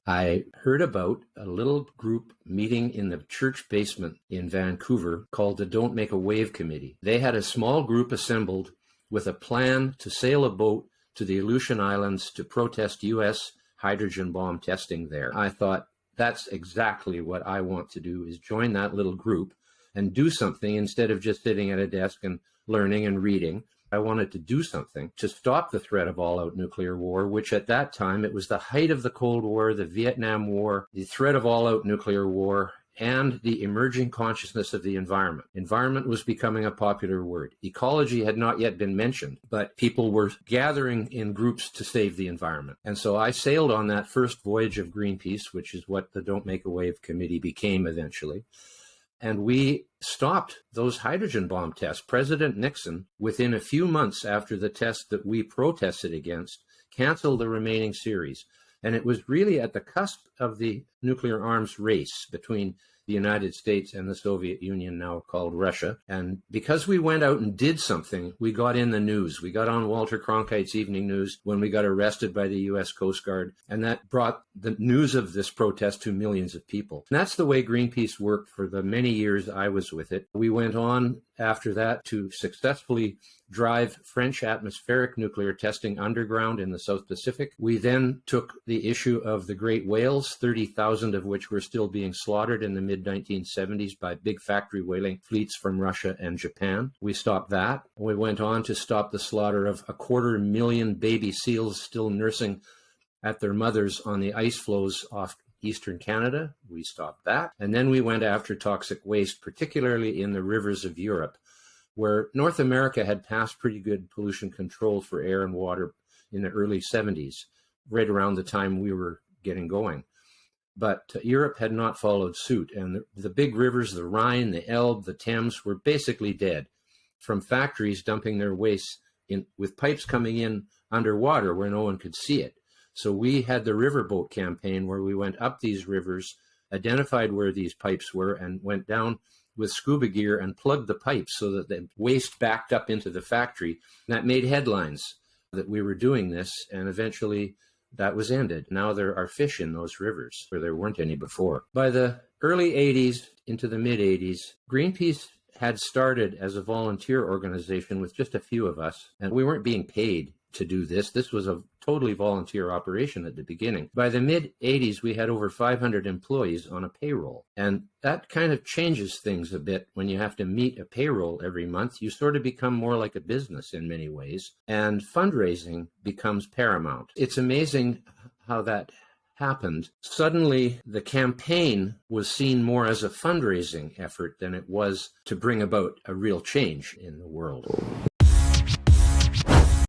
I heard about a little group meeting in the church basement in Vancouver called the Don't Make a Wave Committee. They had a small group assembled with a plan to sail a boat to the Aleutian Islands to protest U.S. hydrogen bomb testing there. I thought, that's exactly what I want to do, is join that little group and do something instead of just sitting at a desk and learning and reading. I wanted to do something to stop the threat of all-out nuclear war, which at that time, it was the height of the Cold War, the Vietnam War, the threat of all-out nuclear war, and the emerging consciousness of the environment. Environment was becoming a popular word. Ecology had not yet been mentioned, but people were gathering in groups to save the environment. And so I sailed on that first voyage of Greenpeace, which is what the Don't Make a Wave Committee became eventually. And we stopped those hydrogen bomb tests. President Nixon, within a few months after the test that we protested against, canceled the remaining series. And it was really at the cusp of the nuclear arms race between the United States and the Soviet Union, now called Russia. And because we went out and did something, we got in the news. We got on Walter Cronkite's Evening News when we got arrested by the U.S. Coast Guard. And that brought the news of this protest to millions of people. And that's the way Greenpeace worked for the many years I was with it. We went on after that to successfully drive French atmospheric nuclear testing underground in the South Pacific. We then took the issue of the great whales, 30,000 of which were still being slaughtered in the mid-1970s by big factory whaling fleets from Russia and Japan. We stopped that. We went on to stop the slaughter of 250,000 baby seals still nursing at their mothers on the ice floes off eastern Canada. We stopped that. And then we went after toxic waste, particularly in the rivers of Europe, where North America had passed pretty good pollution control for air and water in the early 70s, right around the time we were getting going. But Europe had not followed suit, and the big rivers, the Rhine, the Elbe, the Thames, were basically dead from factories dumping their waste in with pipes coming in underwater where no one could see it. So we had the riverboat campaign where we went up these rivers, identified where these pipes were, and went down with scuba gear and plugged the pipes so that the waste backed up into the factory. And that made headlines that we were doing this, and eventually that was ended. Now there are fish in those rivers where there weren't any before. By the early 80s into the mid 80s, Greenpeace had started as a volunteer organization with just a few of us, and we weren't being paid to do this. This was a totally volunteer operation at the beginning. By the mid-80s, we had over 500 employees on a payroll. And that kind of changes things a bit when you have to meet a payroll every month. You sort of become more like a business in many ways, and fundraising becomes paramount. It's amazing how that happened. Suddenly, the campaign was seen more as a fundraising effort than it was to bring about a real change in the world.